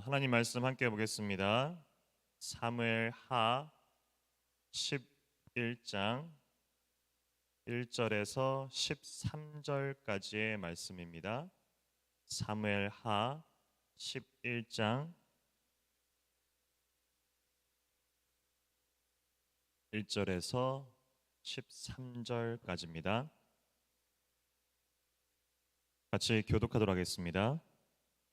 하나님 말씀 함께 보겠습니다. 사무엘 하 11장 1절에서 13절까지의 말씀입니다. 사무엘 하 11장 1절에서 13절까지입니다. 같이 교독하도록 하겠습니다.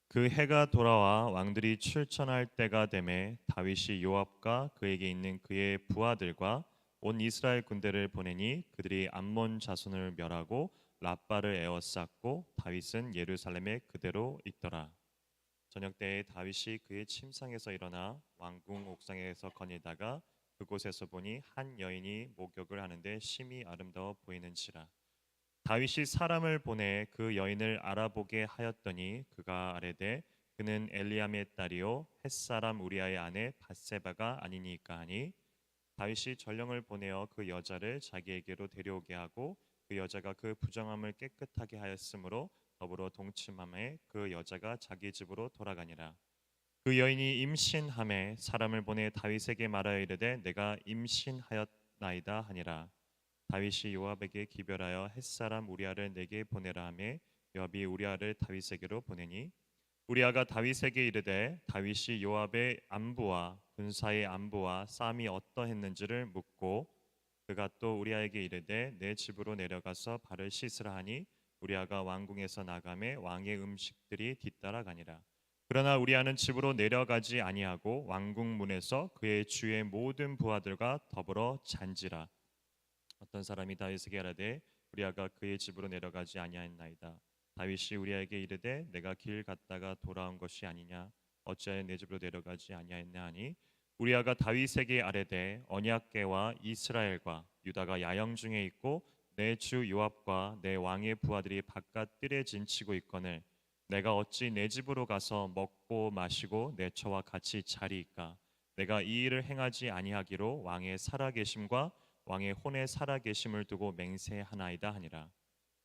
그 해가 돌아와 왕들이 출전할 때가 되매 다윗이 요압과 그에게 있는 그의 부하들과 온 이스라엘 군대를 보내니 그들이 암몬 자손을 멸하고 랍바를 에워쌌고 다윗은 예루살렘에 그대로 있더라. 저녁 때에 다윗이 그의 침상에서 일어나 왕궁 옥상에서 거닐다가 그곳에서 보니 한 여인이 목욕을 하는데 심히 아름다워 보이는지라. 다윗이 사람을 보내 그 여인을 알아보게 하였더니 그가 아뢰되 그는 엘리암의 딸이요 햇사람 우리아의 아내 밧세바가 아니니까 하니 다윗이 전령을 보내어 그 여자를 자기에게로 데려오게 하고 그 여자가 그 부정함을 깨끗하게 하였으므로 더불어 동침함에 그 여자가 자기 집으로 돌아가니라. 그 여인이 임신함에 사람을 보내 다윗에게 말하여 이르되 내가 임신하였나이다 하니라. 다윗이 요압에게 기별하여 햇사람 우리아를 내게 보내라 하매 요압이 우리아를 다윗에게로 보내니 우리아가 다윗에게 이르되 다윗이 요압의 안부와 군사의 안부와 싸움이 어떠했는지를 묻고 그가 또 우리아에게 이르되 내 집으로 내려가서 발을 씻으라 하니 우리아가 왕궁에서 나가매 왕의 음식들이 뒤따라가니라. 그러나 우리아는 집으로 내려가지 아니하고 왕궁 문에서 그의 주의 모든 부하들과 더불어 잔지라. 어떤 사람이 다윗에게 아뢰되 우리아가 그의 집으로 내려가지 아니하였나이다. 다윗이 우리아에게 이르되 내가 길 갔다가 돌아온 것이 아니냐 어찌하여 내 집으로 내려가지 아니하였냐 하니 우리아가 다윗에게 아뢰되 언약궤와 이스라엘과 유다가 야영 중에 있고 내 주 요압과 내 왕의 부하들이 바깥 뜰에 진치고 있거늘 내가 어찌 내 집으로 가서 먹고 마시고 내 처와 같이 자리이까. 내가 이 일을 행하지 아니하기로 왕의 살아계심과 왕의 혼에 살아계심을 두고 맹세하나이다 하니라.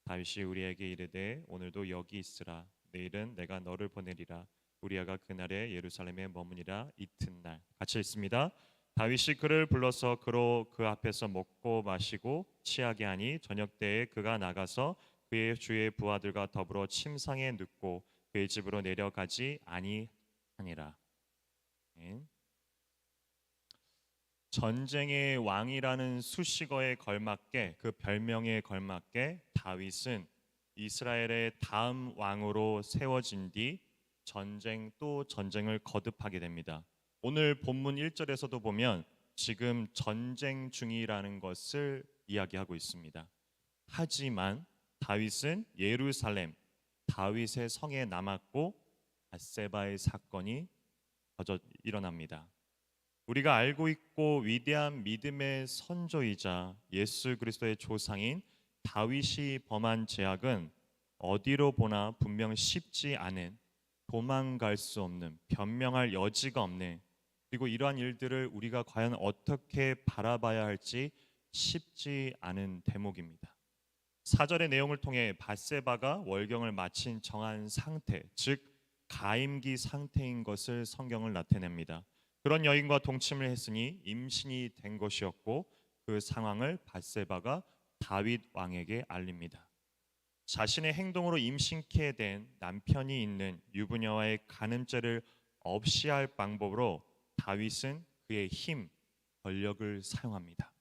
다윗이 우리에게 이르되 오늘도 여기 있으라. 내일은 내가 너를 보내리라. 우리아가 그날에 예루살렘에 머무니라. 이튿날. 같이 읽습니다. 다윗이 그를 불러서 그로 그 앞에서 먹고 마시고 취하게 하니 저녁 때에 그가 나가서 그의 주의 부하들과 더불어 침상에 눕고 그의 집으로 내려가지 아니하니라. 전쟁의 왕이라는 수식어에 걸맞게 그 별명에 걸맞게 다윗은 이스라엘의 다음 왕으로 세워진 뒤 전쟁 또 전쟁을 거듭하게 됩니다. 오늘 본문 1절에서도 보면 지금 전쟁 중이라는 것을 이야기하고 있습니다. 하지만 다윗은 예루살렘 다윗의 성에 남았고 밧세바의 사건이 일어납니다. 우리가 알고 있고 위대한 믿음의 선조이자 예수 그리스도의 조상인 다윗이 범한 죄악은 어디로 보나 분명 쉽지 않은, 도망갈 수 없는, 변명할 여지가 없는, 그리고 이러한 일들을 우리가 과연 어떻게 바라봐야 할지 쉽지 않은 대목입니다. 4절의 내용을 통해 밧세바가 월경을 마친 정한 상태, 즉 가임기 상태인 것을 성경을 나타냅니다. 그런 여인과 동침을 했으니 임신이 된 것이었고 그 상황을 밧세바가 다윗 왕에게 알립니다. 자신의 행동으로 임신케 된 남편이 있는 유부녀와의 간음죄를 없이 할 방법으로 다윗은 그의 힘, 권력을 사용합니다.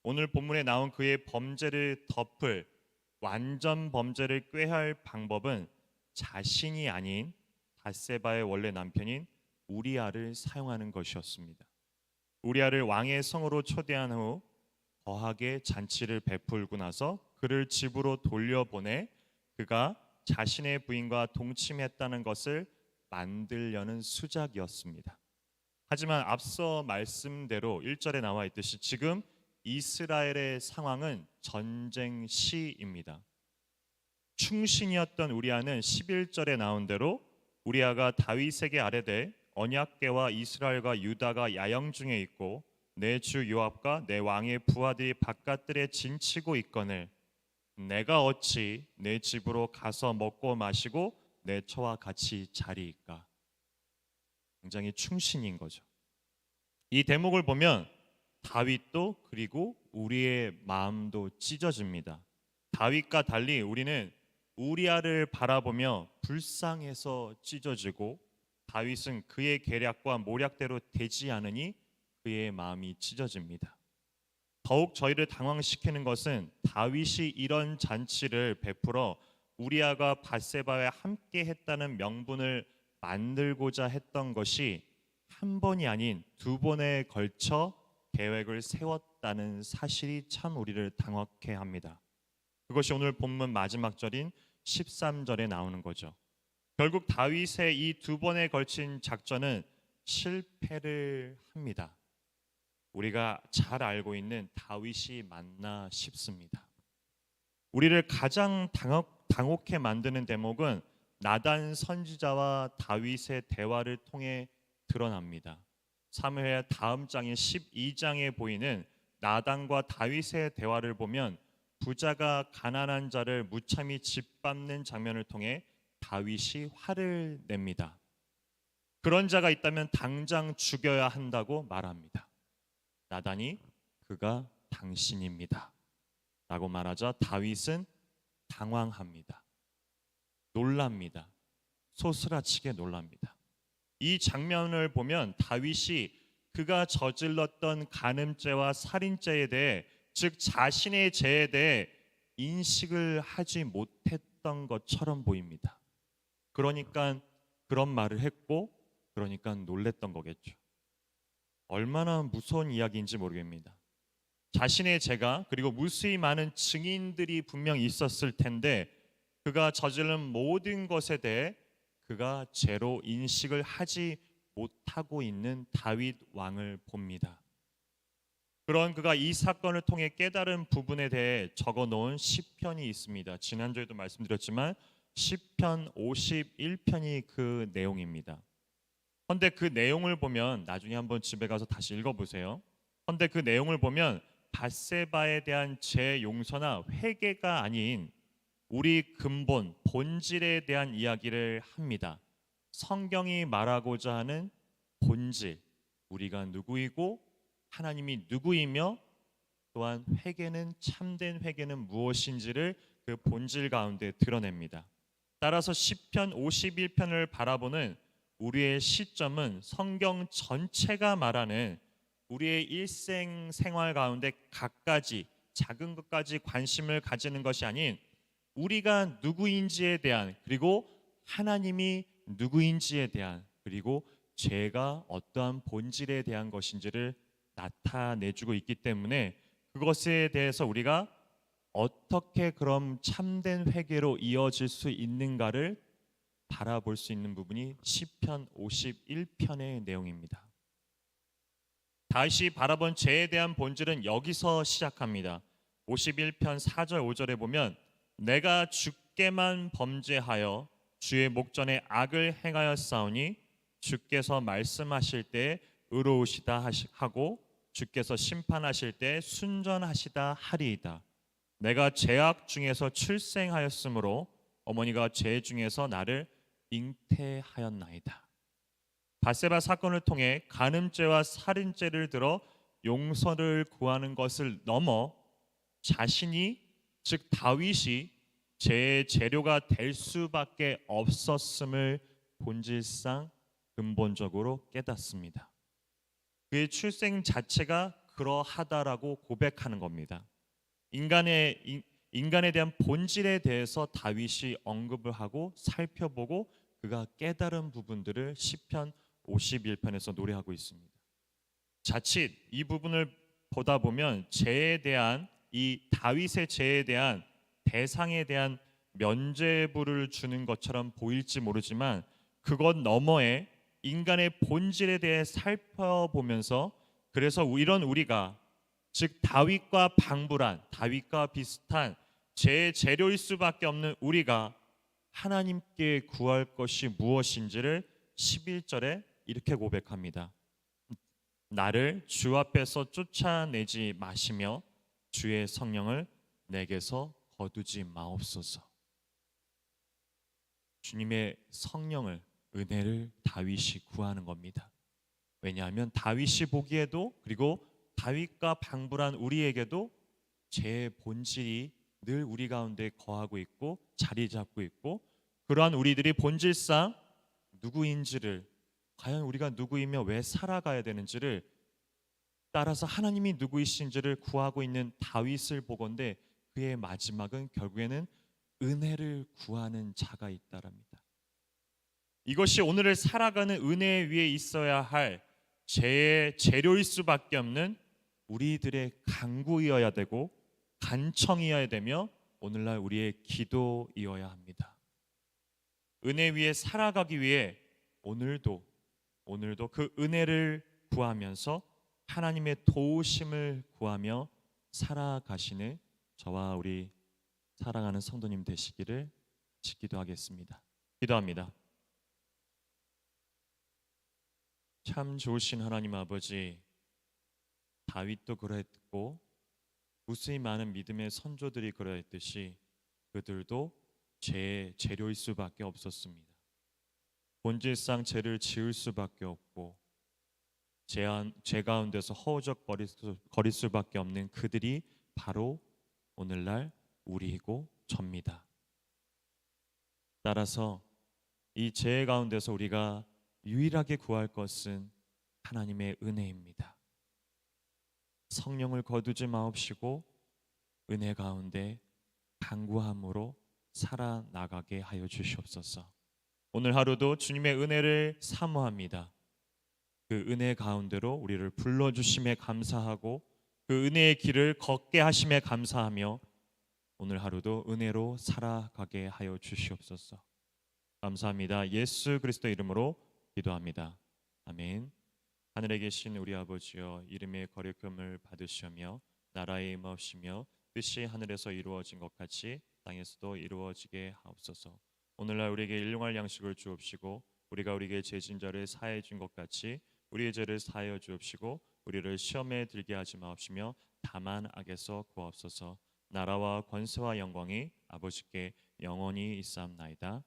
오늘 본문에 나온 그의 범죄를 덮을 완전 범죄를 꾀할 방법은 자신이 아닌 밧세바의 원래 남편인 우리아를 사용하는 것이었습니다. 우리아를 왕의 성으로 초대한 후 거하게 잔치를 베풀고 나서 그를 집으로 돌려보내 그가 자신의 부인과 동침했다는 것을 만들려는 수작이었습니다. 하지만 앞서 말씀대로 1절에 나와 있듯이 지금 이스라엘의 상황은 전쟁 시입니다. 충신이었던 우리아는 11절에 나온 대로 우리아가 다윗에게 아뢰되 언약궤와 이스라엘과 유다가 야영 중에 있고 내 주 요압과 내 왕의 부하들이 바깥들에 진치고 있거늘 내가 어찌 내 집으로 가서 먹고 마시고 내 처와 같이 자리이까. 굉장히 충신인 거죠. 이 대목을 보면 다윗도 그리고 우리의 마음도 찢어집니다. 다윗과 달리 우리는 우리아를 바라보며 불쌍해서 찢어지고 다윗은 그의 계략과 모략대로 되지 않으니 그의 마음이 찢어집니다. 더욱 저희를 당황시키는 것은 다윗이 이런 잔치를 베풀어 우리아가 밧세바와 함께 했다는 명분을 만들고자 했던 것이 한 번이 아닌 두 번에 걸쳐 계획을 세웠다는 사실이 참 우리를 당혹해 합니다. 그것이 오늘 본문 마지막 절인 13절에 나오는 거죠. 결국 다윗의 이 두 번에 걸친 작전은 실패를 합니다. 우리가 잘 알고 있는 다윗이 맞나 싶습니다. 우리를 가장 당혹해 만드는 대목은 나단 선지자와 다윗의 대화를 통해 드러납니다. 사무엘 다음 장인 12장에 보이는 나단과 다윗의 대화를 보면 부자가 가난한 자를 무참히 짓밟는 장면을 통해 다윗이 화를 냅니다. 그런 자가 있다면 당장 죽여야 한다고 말합니다. 나단이 그가 당신입니다 라고 말하자 다윗은 당황합니다. 놀랍니다. 소스라치게 놀랍니다. 이 장면을 보면 다윗이 그가 저질렀던 간음죄와 살인죄에 대해, 즉 자신의 죄에 대해 인식을 하지 못했던 것처럼 보입니다. 그러니까 그런 말을 했고, 그러니까 놀랬던 거겠죠. 얼마나 무서운 이야기인지 모르겠습니다. 자신의 죄가, 그리고 무수히 많은 증인들이 분명 있었을 텐데 그가 저지른 모든 것에 대해 그가 죄로 인식을 하지 못하고 있는 다윗 왕을 봅니다. 그런 그가 이 사건을 통해 깨달은 부분에 대해 적어놓은 시편이 있습니다. 지난주에도 말씀드렸지만 시편 51편이 그 내용입니다. 그런데 그 내용을 보면 나중에 한번 집에 가서 다시 읽어보세요. 그런데 그 내용을 보면 밧세바에 대한 죄 용서나 회개가 아닌 우리 근본, 본질에 대한 이야기를 합니다. 성경이 말하고자 하는 본질, 우리가 누구이고 하나님이 누구이며 또한 회개는, 참된 회개는 무엇인지를 그 본질 가운데 드러냅니다. 따라서 시편 51편을 바라보는 우리의 시점은 성경 전체가 말하는 우리의 일생 생활 가운데 갖가지 작은 것까지 관심을 가지는 것이 아닌 우리가 누구인지에 대한, 그리고 하나님이 누구인지에 대한, 그리고 죄가 어떠한 본질에 대한 것인지를 나타내주고 있기 때문에 그것에 대해서 우리가 어떻게 그럼 참된 회개로 이어질 수 있는가를 바라볼 수 있는 부분이 시편 51편의 내용입니다. 다시 바라본 죄에 대한 본질은 여기서 시작합니다. 51편 4절 5절에 보면 내가 주께만 범죄하여 주의 목전에 악을 행하였사오니 주께서 말씀하실 때 의로우시다 하고 주께서 심판하실 때 순전하시다 하리이다. 내가 죄악 중에서 출생하였으므로 어머니가 죄 중에서 나를 잉태하였나이다. 밧세바 사건을 통해 간음죄와 살인죄를 들어 용서를 구하는 것을 넘어 자신이, 즉 다윗이 죄의 재료가 될 수밖에 없었음을 본질상 근본적으로 깨닫습니다. 그의 출생 자체가 그러하다라고 고백하는 겁니다. 인간에 대한 본질에 대해서 다윗이 언급을 하고 살펴보고 그가 깨달은 부분들을 시편 51편에서 노래하고 있습니다. 자칫 이 부분을 보다 보면 죄에 대한, 이 다윗의 죄에 대한 대상에 대한 면죄부를 주는 것처럼 보일지 모르지만 그것 너머에 인간의 본질에 대해 살펴보면서, 그래서 이런 우리가, 즉 다윗과 방불한, 다윗과 비슷한 죄의 재료일 수밖에 없는 우리가 하나님께 구할 것이 무엇인지를 11절에 이렇게 고백합니다. 나를 주 앞에서 쫓아내지 마시며 주의 성령을 내게서 거두지 마옵소서. 주님의 성령을, 은혜를 다윗이 구하는 겁니다. 왜냐하면 다윗이 보기에도, 그리고 다윗과 방불한 우리에게도 죄의 본질이 늘 우리 가운데 거하고 있고 자리 잡고 있고, 그러한 우리들이 본질상 누구인지를, 과연 우리가 누구이며 왜 살아가야 되는지를, 따라서 하나님이 누구이신지를 구하고 있는 다윗을 보건대 그의 마지막은 결국에는 은혜를 구하는 자가 있다랍니다. 이것이 오늘을 살아가는 은혜 위에 있어야 할 죄의 재료일 수밖에 없는 우리들의 간구이어야 되고 간청이어야 되며 오늘날 우리의 기도이어야 합니다. 은혜 위에 살아가기 위해 오늘도 그 은혜를 구하면서 하나님의 도우심을 구하며 살아가시는 저와 우리 사랑하는 성도님 되시기를 기도하겠습니다. 기도합니다. 참 좋으신 하나님 아버지, 다윗도 그러했고 무수히 많은 믿음의 선조들이 그러했듯이 그들도 죄의 재료일 수밖에 없었습니다. 본질상 죄를 지을 수밖에 없고 죄 가운데서 허우적거릴 수밖에 없는 그들이 바로 오늘날 우리이고 접니다. 따라서 이 죄 가운데서 우리가 유일하게 구할 것은 하나님의 은혜입니다. 성령을 거두지 마옵시고 은혜 가운데 간구함으로 살아나가게 하여 주시옵소서. 오늘 하루도 주님의 은혜를 사모합니다. 그 은혜 가운데로 우리를 불러주심에 감사하고 그 은혜의 길을 걷게 하심에 감사하며 오늘 하루도 은혜로 살아가게 하여 주시옵소서. 감사합니다. 예수 그리스도 이름으로 기도합니다. 아멘. 하늘에 계신 우리 아버지여, 이름의 거룩함을 받으시며 나라의 임하옵시며 뜻이 하늘에서 이루어진 것 같이 땅에서도 이루어지게 하옵소서. 오늘날 우리에게 일용할 양식을 주옵시고 우리가 우리에게 죄진 자를 사하여 준 것 같이 우리의 죄를 사하여 주옵시고 우리를 시험에 들게 하지 마옵시며 다만 악에서 구하옵소서. 나라와 권세와 영광이 아버지께 영원히 있사옵나이다.